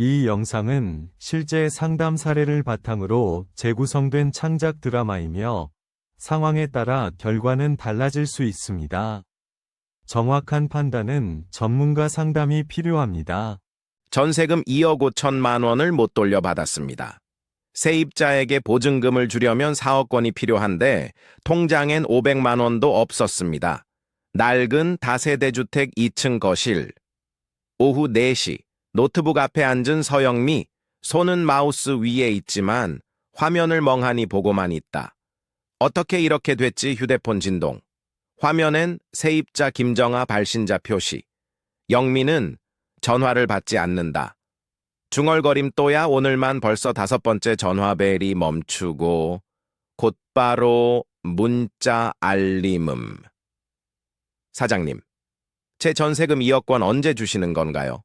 이 영상은 실제 상담 사례를 바탕으로 재구성된 창작 드라마이며 상황에 따라 결과는 달라질 수 있습니다. 정확한 판단은 전문가 상담이 필요합니다. 전세금 2억 5천만 원을 못 돌려받았습니다. 세입자에게 보증금을 주려면 4억 원이 필요한데 통장엔 500만 원도 없었습니다. 낡은 다세대 주택 2층 거실. 오후 4시 노트북 앞에 앉은 서영미, 손은 마우스 위에 있지만 화면을 멍하니 보고만 있다. 어떻게 이렇게 됐지? 휴대폰 진동. 화면엔 세입자 김정아 발신자 표시. 영미는 전화를 받지 않는다. 중얼거림 또야. 오늘만 벌써 5번째 전화벨이 멈추고 곧바로 문자 알림음. 사장님, 제 전세금 2억 원 언제 주시는 건가요?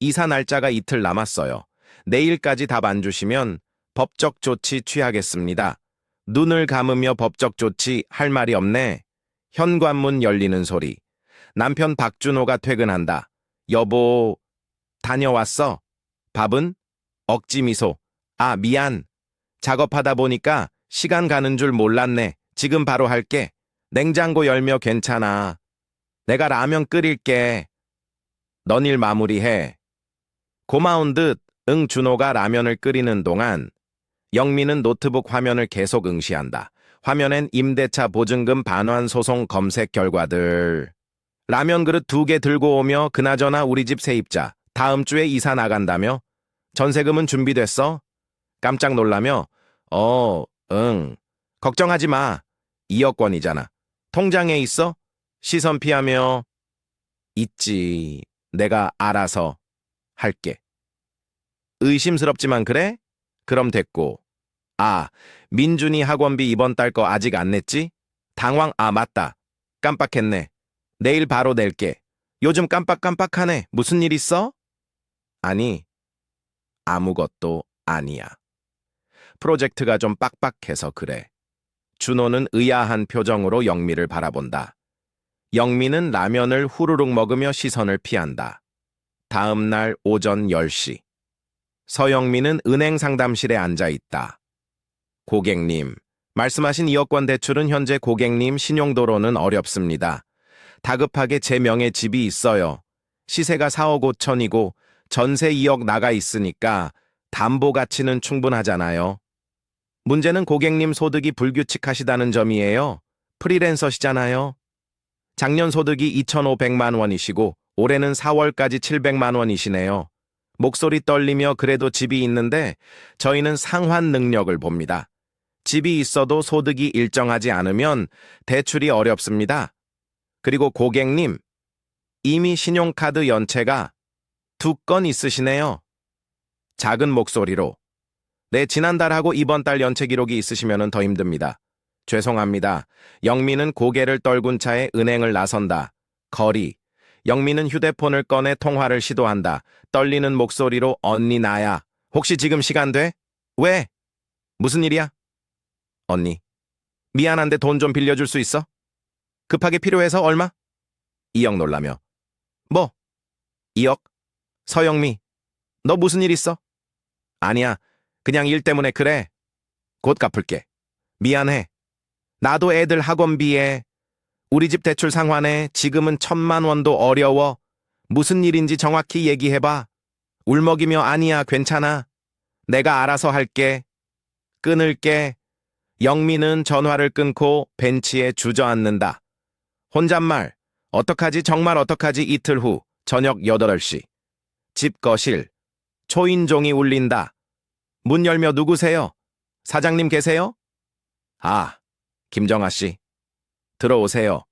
이사 날짜가 이틀 남았어요. 내일까지 답 안 주시면 법적 조치 취하겠습니다. 눈을 감으며 법적 조치 할 말이 없네. 현관문 열리는 소리. 남편 박준호가 퇴근한다. 여보, 다녀왔어? 밥은? 억지 미소. 아, 미안. 작업하다 보니까 시간 가는 줄 몰랐네. 지금 바로 할게. 냉장고 열며 괜찮아. 내가 라면 끓일게. 넌 일 마무리해. 고마운 듯 준호가 라면을 끓이는 동안 영미는 노트북 화면을 계속 응시한다. 화면엔 임대차 보증금 반환 소송 검색 결과들. 라면 그릇 2개 들고 오며 그나저나 우리 집 세입자 다음 주에 이사 나간다며? 전세금은 준비됐어? 깜짝 놀라며 응. 걱정하지 마. 2억 원이잖아. 통장에 있어? 시선 피하며 있지. 내가 알아서 할게. 의심스럽지만 그래? 그럼 됐고. 아, 민준이 학원비 이번 달 거 아직 안 냈지? 당황. 아, 맞다. 깜빡했네. 내일 바로 낼게. 요즘 깜빡깜빡하네. 무슨 일 있어? 아니, 아무것도 아니야. 프로젝트가 좀 빡빡해서 그래. 준호는 의아한 표정으로 영미를 바라본다. 영미는 라면을 후루룩 먹으며 시선을 피한다. 다음 날 오전 10시. 서영미는 은행 상담실에 앉아 있다. 고객님, 말씀하신 2억 원 대출은 현재 고객님 신용도로는 어렵습니다. 다급하게 제 명의 집이 있어요. 시세가 4억 5천이고 전세 2억 나가 있으니까 담보 가치는 충분하잖아요. 문제는 고객님 소득이 불규칙하시다는 점이에요. 프리랜서시잖아요. 작년 소득이 2,500만 원이시고 올해는 4월까지 700만 원이시네요. 목소리 떨리며 그래도 집이 있는데 저희는 상환 능력을 봅니다. 집이 있어도 소득이 일정하지 않으면 대출이 어렵습니다. 그리고 고객님, 이미 신용카드 연체가 2건 있으시네요. 작은 목소리로. 네, 지난달하고 이번 달 연체 기록이 있으시면 더 힘듭니다. 죄송합니다. 영미는 고개를 떨군 차에 은행을 나선다. 거리. 영미는 휴대폰을 꺼내 통화를 시도한다. 떨리는 목소리로 언니 나야. 혹시 지금 시간 돼? 왜? 무슨 일이야? 언니. 미안한데 돈 좀 빌려줄 수 있어? 급하게 필요해서 얼마? 2억 놀라며. 뭐? 2억? 서영미. 너 무슨 일 있어? 아니야. 그냥 일 때문에 그래. 곧 갚을게. 미안해. 나도 애들 학원비에. 우리 집 대출 상환에 지금은 1,000만 원도 어려워. 무슨 일인지 정확히 얘기해봐. 울먹이며 아니야, 괜찮아. 내가 알아서 할게. 끊을게. 영미는 전화를 끊고 벤치에 주저앉는다. 혼잣말. 어떡하지, 정말 어떡하지. 이틀 후 저녁 8시. 집 거실. 초인종이 울린다. 문 열며 누구세요? 사장님 계세요? 아, 김정아 씨. 들어오세요.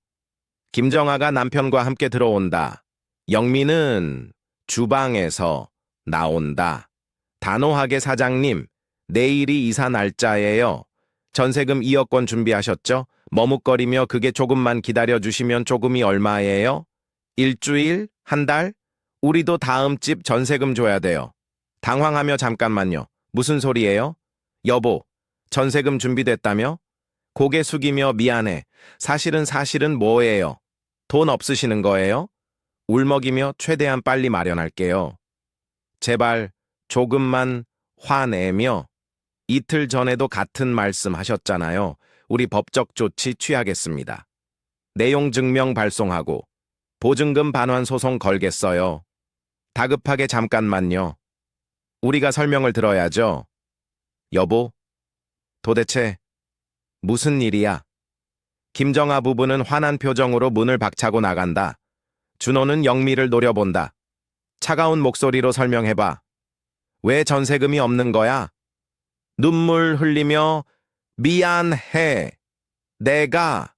김정아가 남편과 함께 들어온다. 영미는 주방에서 나온다. 단호하게 사장님, 내일이 이사 날짜예요. 전세금 2억 원 준비하셨죠? 머뭇거리며 그게 조금만 기다려주시면 조금이 얼마예요? 일주일? 한 달? 우리도 다음 집 전세금 줘야 돼요. 당황하며 잠깐만요. 무슨 소리예요? 여보, 전세금 준비됐다며? 고개 숙이며 미안해. 사실은 뭐예요? 돈 없으시는 거예요? 울먹이며 최대한 빨리 마련할게요. 제발 조금만 화내며 이틀 전에도 같은 말씀 하셨잖아요. 우리 법적 조치 취하겠습니다. 내용 증명 발송하고 보증금 반환 소송 걸겠어요. 다급하게 잠깐만요. 우리가 설명을 들어야죠. 여보, 도대체 무슨 일이야? 김정아 부부는 화난 표정으로 문을 박차고 나간다. 준호는 영미를 노려본다. 차가운 목소리로 설명해봐. 왜 전세금이 없는 거야? 눈물 흘리며 미안해. 내가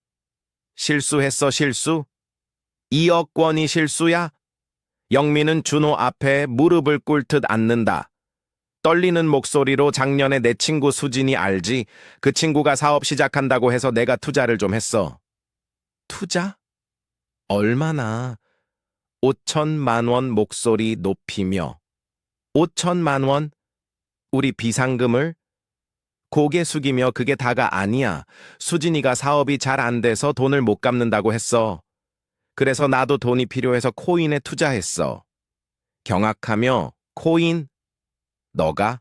실수했어, 실수? 2억 원이 실수야? 영미는 준호 앞에 무릎을 꿇듯 앉는다. 떨리는 목소리로 작년에 내 친구 수진이 알지? 그 친구가 사업 시작한다고 해서 내가 투자를 좀 했어. 투자? 얼마나? 5천만 원 목소리 높이며. 5천만 원? 우리 비상금을? 고개 숙이며 그게 다가 아니야. 수진이가 사업이 잘 안 돼서 돈을 못 갚는다고 했어. 그래서 나도 돈이 필요해서 코인에 투자했어. 경악하며 코인? 너가?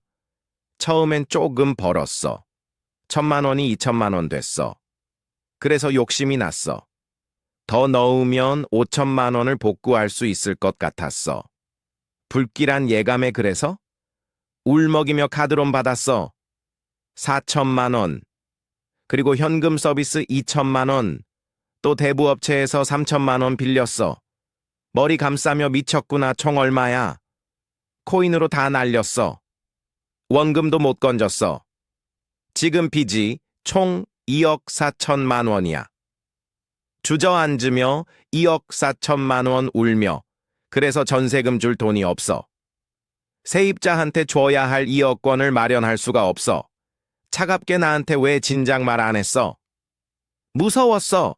처음엔 조금 벌었어. 1,000만 원이 2천만 원 됐어. 그래서 욕심이 났어. 더 넣으면 5천만 원을 복구할 수 있을 것 같았어. 불길한 예감에 그래서? 울먹이며 카드론 받았어. 4천만 원. 그리고 현금 서비스 2천만 원. 또 대부업체에서 3천만 원 빌렸어. 머리 감싸며 미쳤구나. 총 얼마야? 코인으로 다 날렸어. 원금도 못 건졌어. 지금 빚이 총 2억 4천만 원이야. 주저앉으며 2억 4천만 원 울며 그래서 전세금 줄 돈이 없어. 세입자한테 줘야 할 2억 원을 마련할 수가 없어. 차갑게 나한테 왜 진작 말 안 했어? 무서웠어.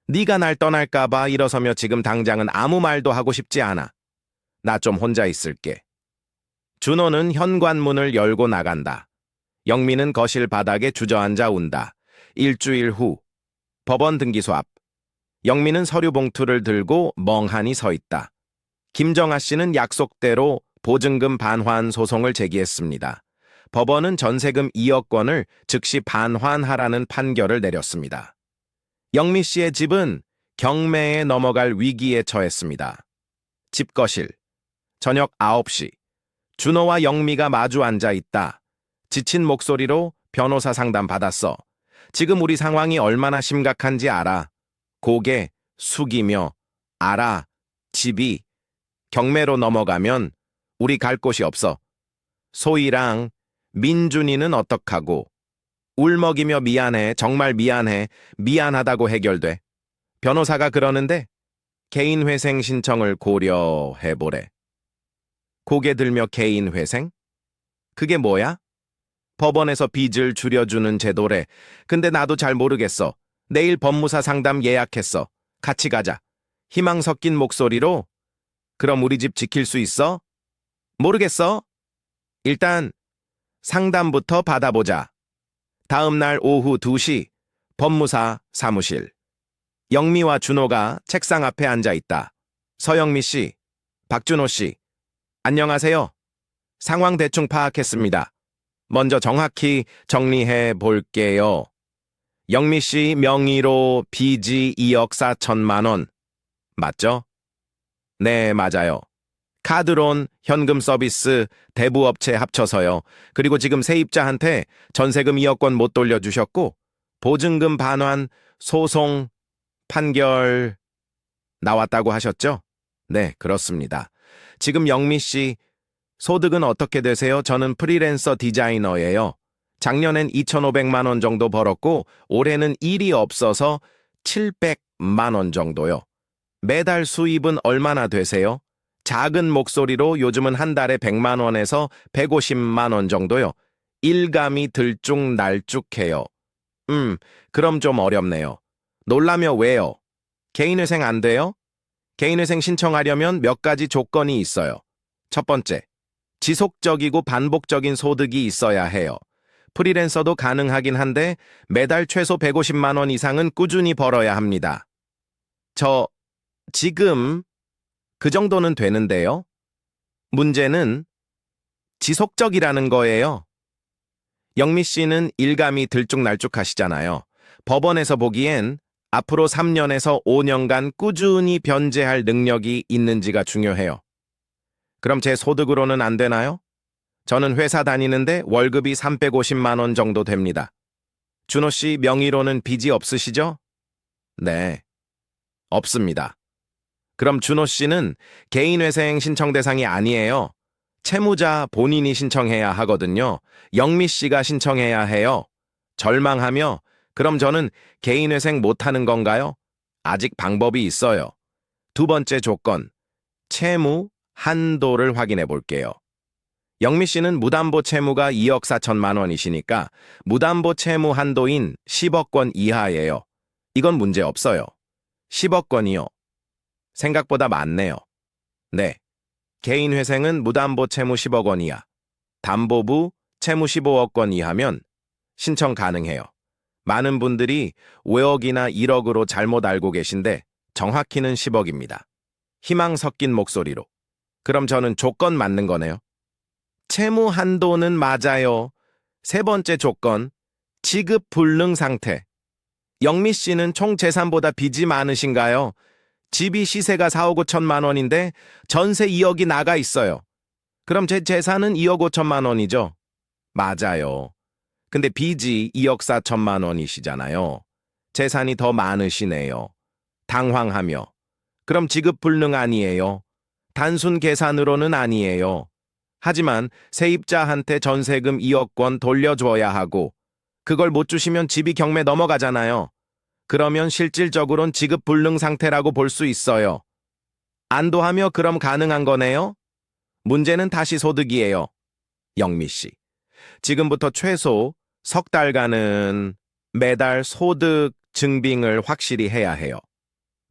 네가 날 떠날까 봐 일어서며 지금 당장은 아무 말도 하고 싶지 않아. 나 좀 혼자 있을게. 준호는 현관문을 열고 나간다. 영미는 거실 바닥에 주저앉아 운다. 일주일 후 법원 등기소 앞. 영미는 서류 봉투를 들고 멍하니 서 있다. 김정아 씨는 약속대로 보증금 반환 소송을 제기했습니다. 법원은 전세금 2억 원을 즉시 반환하라는 판결을 내렸습니다. 영미 씨의 집은 경매에 넘어갈 위기에 처했습니다. 집거실. 저녁 9시. 준호와 영미가 마주 앉아 있다. 지친 목소리로 변호사 상담 받았어. 지금 우리 상황이 얼마나 심각한지 알아. 고개 숙이며 알아. 집이 경매로 넘어가면 우리 갈 곳이 없어. 소희랑 민준이는 어떡하고. 울먹이며 미안해. 정말 미안해. 미안하다고 해결돼. 변호사가 그러는데 개인회생 신청을 고려해보래. 고개 들며 개인회생? 그게 뭐야? 법원에서 빚을 줄여주는 제도래. 근데 나도 잘 모르겠어. 내일 법무사 상담 예약했어. 같이 가자. 희망 섞인 목소리로 그럼 우리 집 지킬 수 있어? 모르겠어. 일단 상담부터 받아보자. 다음 날 오후 2시 법무사 사무실. 영미와 준호가 책상 앞에 앉아 있다. 서영미 씨, 박준호 씨, 안녕하세요. 상황 대충 파악했습니다. 먼저 정확히 정리해 볼게요. 영미 씨 명의로 빚이 2억 4천만 원. 맞죠? 네, 맞아요. 카드론, 현금 서비스, 대부업체 합쳐서요. 그리고 지금 세입자한테 전세금 2억 원 못 돌려주셨고 보증금 반환, 소송, 판결 나왔다고 하셨죠? 네, 그렇습니다. 지금 영미 씨 소득은 어떻게 되세요? 저는 프리랜서 디자이너예요. 작년엔 2,500만 원 정도 벌었고 올해는 일이 없어서 700만 원 정도요. 매달 수입은 얼마나 되세요? 작은 목소리로 요즘은 한 달에 100만 원에서 150만 원 정도요. 일감이 들쭉날쭉해요. 그럼 좀 어렵네요. 놀라며 왜요? 개인회생 안 돼요? 개인회생 신청하려면 몇 가지 조건이 있어요. 첫 번째, 지속적이고 반복적인 소득이 있어야 해요. 프리랜서도 가능하긴 한데 매달 최소 150만 원 이상은 꾸준히 벌어야 합니다. 지금 그 정도는 되는데요. 문제는 지속적이라는 거예요. 영미 씨는 일감이 들쭉날쭉하시잖아요. 법원에서 보기엔 앞으로 3년에서 5년간 꾸준히 변제할 능력이 있는지가 중요해요. 그럼 제 소득으로는 안 되나요? 저는 회사 다니는데 월급이 350만 원 정도 됩니다. 준호 씨 명의로는 빚이 없으시죠? 네, 없습니다. 그럼 준호 씨는 개인회생 신청 대상이 아니에요. 채무자 본인이 신청해야 하거든요. 영미 씨가 신청해야 해요. 절망하며 그럼 저는 개인회생 못하는 건가요? 아직 방법이 있어요. 두 번째 조건, 채무 한도를 확인해 볼게요. 영미 씨는 무담보 채무가 2억 4천만 원이시니까 무담보 채무 한도인 10억 원 이하예요. 이건 문제 없어요. 10억 원이요. 생각보다 많네요. 네. 개인회생은 무담보 채무 10억 원 이하, 담보부 채무 15억 원 이하면 신청 가능해요. 많은 분들이 5억이나 1억으로 잘못 알고 계신데 정확히는 10억입니다. 희망 섞인 목소리로. 그럼 저는 조건 맞는 거네요. 채무 한도는 맞아요. 세 번째 조건, 지급 불능 상태. 영미 씨는 총 재산보다 빚이 많으신가요? 집이 시세가 4억 5천만 원인데 전세 2억이 나가 있어요. 그럼 제 재산은 2억 5천만 원이죠? 맞아요. 근데 빚이 2억 4천만 원이시잖아요. 재산이 더 많으시네요. 당황하며. 그럼 지급 불능 아니에요. 단순 계산으로는 아니에요. 하지만 세입자한테 전세금 2억 원 돌려줘야 하고 그걸 못 주시면 집이 경매 넘어가잖아요. 그러면 실질적으론 지급 불능 상태라고 볼 수 있어요. 안도하며 그럼 가능한 거네요? 문제는 다시 소득이에요. 영미 씨. 지금부터 최소 석 달간은 매달 소득 증빙을 확실히 해야 해요.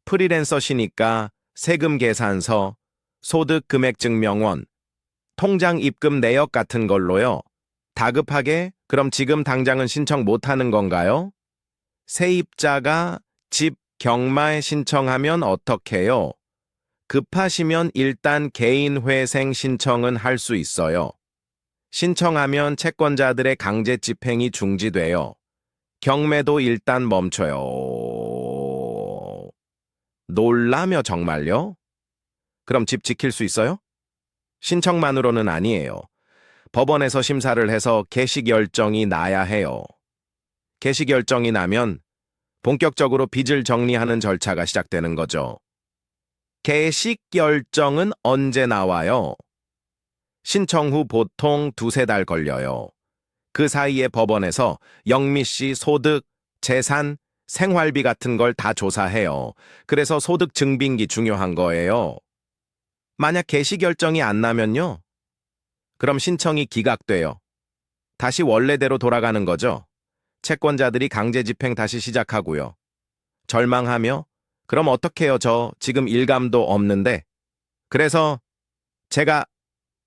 프리랜서시니까 세금 계산서, 소득 금액 증명원, 통장 입금 내역 같은 걸로요. 다급하게 그럼 지금 당장은 신청 못하는 건가요? 세입자가 집 경마에 신청하면 어떡해요? 급하시면 일단 개인회생 신청은 할 수 있어요. 신청하면 채권자들의 강제 집행이 중지돼요. 경매도 일단 멈춰요. 놀라며 정말요? 그럼 집 지킬 수 있어요? 신청만으로는 아니에요. 법원에서 심사를 해서 개시결정이 나야 해요. 개시결정이 나면 본격적으로 빚을 정리하는 절차가 시작되는 거죠. 개시결정은 언제 나와요? 신청 후 보통 2~3달 걸려요. 그 사이에 법원에서 영미 씨 소득, 재산, 생활비 같은 걸 다 조사해요. 그래서 소득 증빙이 중요한 거예요. 만약 개시결정이 안 나면요? 그럼 신청이 기각돼요. 다시 원래대로 돌아가는 거죠. 채권자들이 강제 집행 다시 시작하고요. 절망하며 그럼 어떡해요? 저 지금 일감도 없는데. 그래서 제가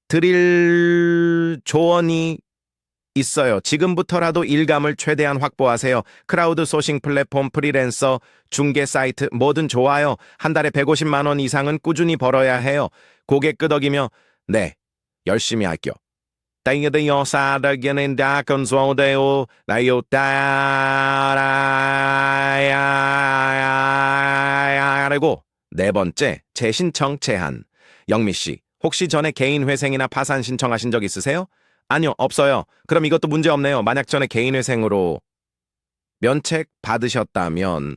드릴 조언이 있어요. 지금부터라도 일감을 최대한 확보하세요. 크라우드 소싱 플랫폼, 프리랜서, 중개 사이트 뭐든 좋아요. 한 달에 150만 원 이상은 꾸준히 벌어야 해요. 고개 끄덕이며 네, 열심히 할게요. 땡이드요 사르게는다 건소데오 나요따라야라고 네 번째, 재신청 제한. 영미 씨, 혹시 전에 개인 회생이나 파산 신청하신 적 있으세요? 아니요, 없어요. 그럼 이것도 문제 없네요. 만약 전에 개인회생으로 면책 받으셨다면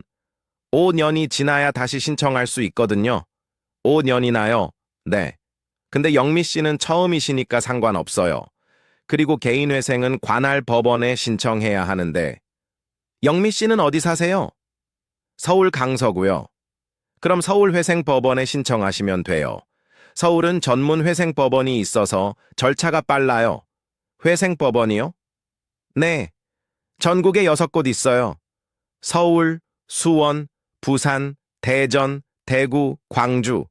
5년이 지나야 다시 신청할 수 있거든요. 5년이나요? 네. 근데 영미 씨는 처음이시니까 상관없어요. 그리고 개인회생은 관할 법원에 신청해야 하는데 영미 씨는 어디 사세요? 서울 강서구요. 그럼 서울회생법원에 신청하시면 돼요. 서울은 전문 회생법원이 있어서 절차가 빨라요. 회생법원이요? 네, 전국에 6곳 있어요. 서울, 수원, 부산, 대전, 대구, 광주.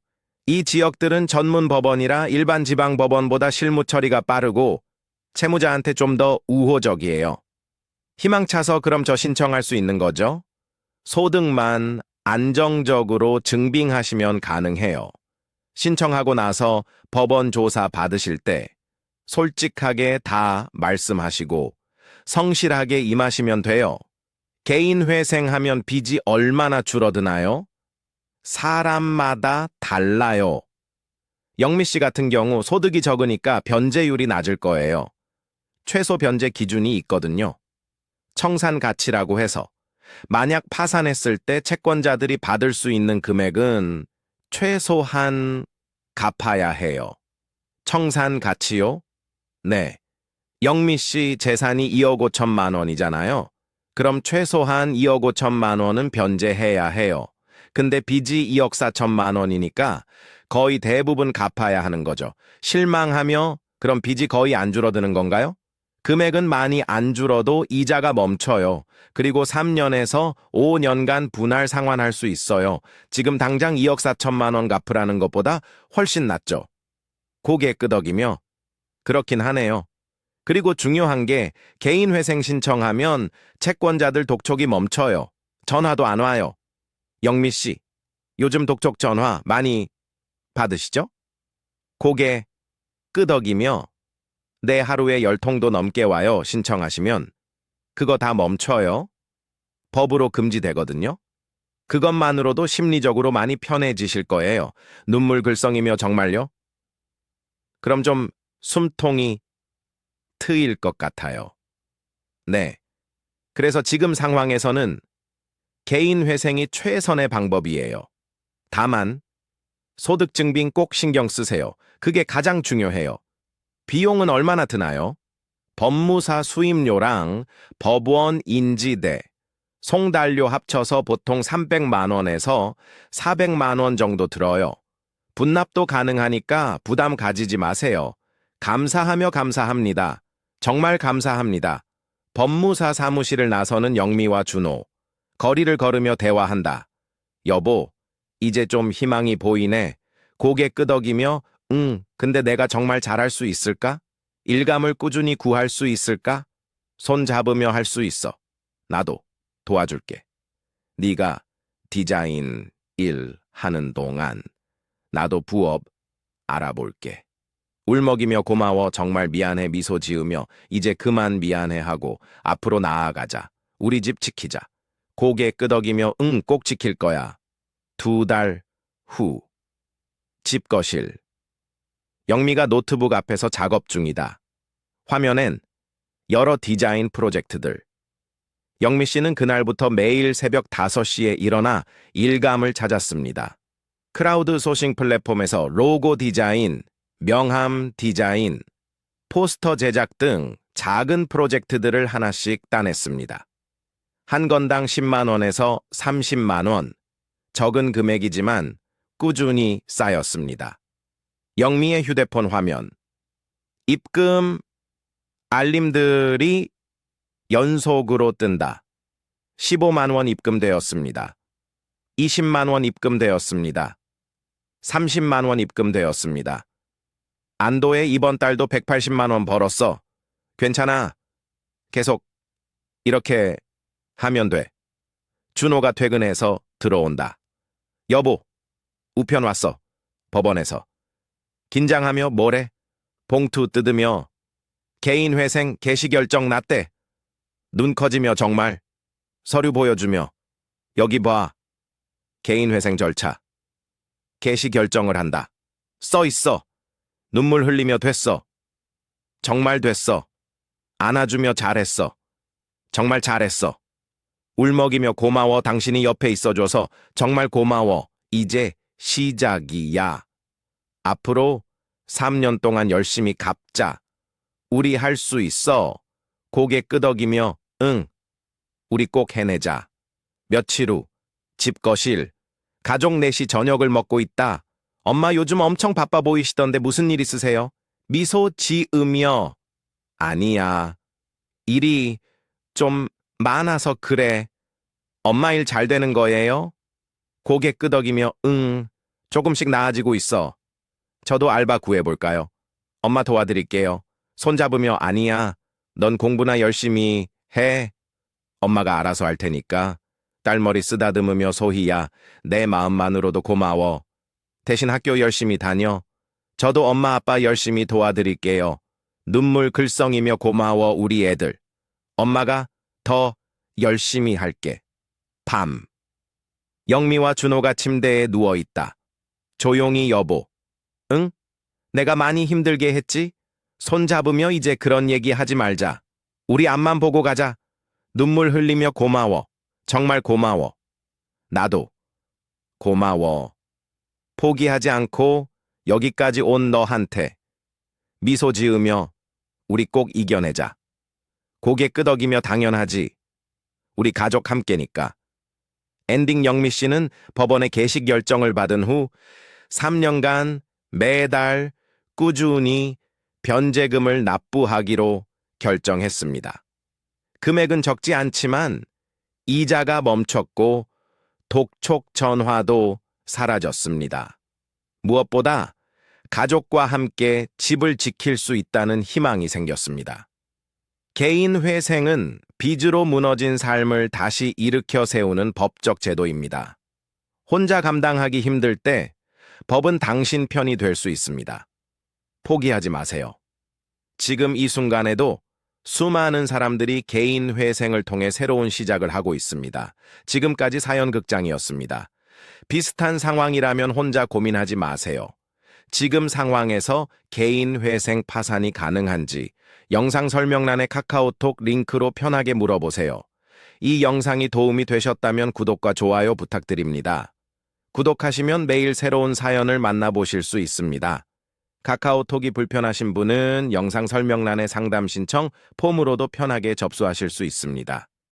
이 지역들은 전문 법원이라 일반 지방 법원보다 실무 처리가 빠르고 채무자한테 좀 더 우호적이에요. 희망차서 그럼 저 신청할 수 있는 거죠? 소득만 안정적으로 증빙하시면 가능해요. 신청하고 나서 법원 조사 받으실 때 솔직하게 다 말씀하시고 성실하게 임하시면 돼요. 개인 회생하면 빚이 얼마나 줄어드나요? 사람마다 달라요. 영미 씨 같은 경우 소득이 적으니까 변제율이 낮을 거예요. 최소 변제 기준이 있거든요. 청산 가치라고 해서 만약 파산했을 때 채권자들이 받을 수 있는 금액은 최소한 갚아야 해요. 청산 가치요? 네. 영미 씨 재산이 2억 5천만 원이잖아요. 그럼 최소한 2억 5천만 원은 변제해야 해요. 근데 빚이 2억 4천만 원이니까 거의 대부분 갚아야 하는 거죠. 실망하며 그럼 빚이 거의 안 줄어드는 건가요? 금액은 많이 안 줄어도 이자가 멈춰요. 그리고 3년에서 5년간 분할 상환할 수 있어요. 지금 당장 2억 4천만 원 갚으라는 것보다 훨씬 낫죠. 고개 끄덕이며 그렇긴 하네요. 그리고 중요한 게 개인 회생 신청하면 채권자들 독촉이 멈춰요. 전화도 안 와요. 영미 씨, 요즘 독촉 전화 많이 받으시죠? 고개 끄덕이며 내 하루에 10통도 넘게 와요 신청하시면 그거 다 멈춰요. 법으로 금지되거든요. 그것만으로도 심리적으로 많이 편해지실 거예요. 눈물 글썽이며 정말요? 그럼 좀 숨통이 트일 것 같아요. 네. 그래서 지금 상황에서는 개인 회생이 최선의 방법이에요. 다만 소득 증빙 꼭 신경 쓰세요. 그게 가장 중요해요. 비용은 얼마나 드나요? 법무사 수임료랑 법원 인지대, 송달료 합쳐서 보통 300만 원에서 400만 원 정도 들어요. 분납도 가능하니까 부담 가지지 마세요. 감사하며 감사합니다. 정말 감사합니다. 법무사 사무실을 나서는 영미와 준호. 거리를 걸으며 대화한다. 여보, 이제 좀 희망이 보이네. 고개 끄덕이며 근데 내가 정말 잘할 수 있을까? 일감을 꾸준히 구할 수 있을까? 손 잡으며 할 수 있어. 나도 도와줄게. 네가 디자인 일 하는 동안 나도 부업 알아볼게. 울먹이며 고마워 정말 미안해 미소 지으며 이제 그만 미안해하고 앞으로 나아가자. 우리 집 지키자. 고개 끄덕이며 꼭 지킬 거야. 2달 후. 집 거실. 영미가 노트북 앞에서 작업 중이다. 화면엔 여러 디자인 프로젝트들. 영미 씨는 그날부터 매일 새벽 5시에 일어나 일감을 찾았습니다. 크라우드 소싱 플랫폼에서 로고 디자인, 명함 디자인, 포스터 제작 등 작은 프로젝트들을 하나씩 따냈습니다. 한 건당 10만 원에서 30만 원. 적은 금액이지만 꾸준히 쌓였습니다. 영미의 휴대폰 화면. 입금 알림들이 연속으로 뜬다. 15만 원 입금되었습니다. 20만 원 입금되었습니다. 30만 원 입금되었습니다. 안도에 이번 달도 180만 원 벌었어. 괜찮아. 계속 이렇게 하면 돼. 준호가 퇴근해서 들어온다. 여보, 우편 왔어. 법원에서. 긴장하며 뭐래? 봉투 뜯으며 개인 회생 개시 결정 났대. 눈 커지며 정말. 서류 보여주며 여기 봐. 개인 회생 절차. 개시 결정을 한다. 써 있어. 눈물 흘리며 됐어. 정말 됐어. 안아주며 잘했어. 정말 잘했어. 울먹이며 고마워 당신이 옆에 있어줘서 정말 고마워. 이제 시작이야. 앞으로 3년 동안 열심히 갚자. 우리 할 수 있어. 고개 끄덕이며 응. 우리 꼭 해내자. 며칠 후 집 거실. 가족 넷이 저녁을 먹고 있다. 엄마 요즘 엄청 바빠 보이시던데 무슨 일 있으세요? 미소 지으며 아니야. 일이 좀 많아서 그래. 엄마 일 잘 되는 거예요? 고개 끄덕이며 응. 조금씩 나아지고 있어. 저도 알바 구해볼까요? 엄마 도와드릴게요. 손잡으며 아니야. 넌 공부나 열심히 해. 엄마가 알아서 할 테니까. 딸머리 쓰다듬으며 소희야. 내 마음만으로도 고마워. 대신 학교 열심히 다녀. 저도 엄마 아빠 열심히 도와드릴게요. 눈물 글썽이며 고마워 우리 애들. 엄마가 더 열심히 할게. 밤. 영미와 준호가 침대에 누워 있다. 조용히 여보. 응? 내가 많이 힘들게 했지? 손 잡으며 이제 그런 얘기 하지 말자. 우리 앞만 보고 가자. 눈물 흘리며 고마워. 정말 고마워. 나도 고마워. 포기하지 않고 여기까지 온 너한테. 미소 지으며 우리 꼭 이겨내자. 고개 끄덕이며 당연하지. 우리 가족 함께니까. 엔딩 영미 씨는 법원의 개식 결정을 받은 후 3년간 매달 꾸준히 변제금을 납부하기로 결정했습니다. 금액은 적지 않지만 이자가 멈췄고 독촉 전화도 사라졌습니다. 무엇보다 가족과 함께 집을 지킬 수 있다는 희망이 생겼습니다. 개인 회생은 빚으로 무너진 삶을 다시 일으켜 세우는 법적 제도입니다. 혼자 감당하기 힘들 때 법은 당신 편이 될 수 있습니다. 포기하지 마세요. 지금 이 순간에도 수많은 사람들이 개인 회생을 통해 새로운 시작을 하고 있습니다. 지금까지 사연극장이었습니다. 비슷한 상황이라면 혼자 고민하지 마세요. 지금 상황에서 개인 회생 파산이 가능한지 영상 설명란의 카카오톡 링크로 편하게 물어보세요. 이 영상이 도움이 되셨다면 구독과 좋아요 부탁드립니다. 구독하시면 매일 새로운 사연을 만나보실 수 있습니다. 카카오톡이 불편하신 분은 영상 설명란의 상담 신청 폼으로도 편하게 접수하실 수 있습니다.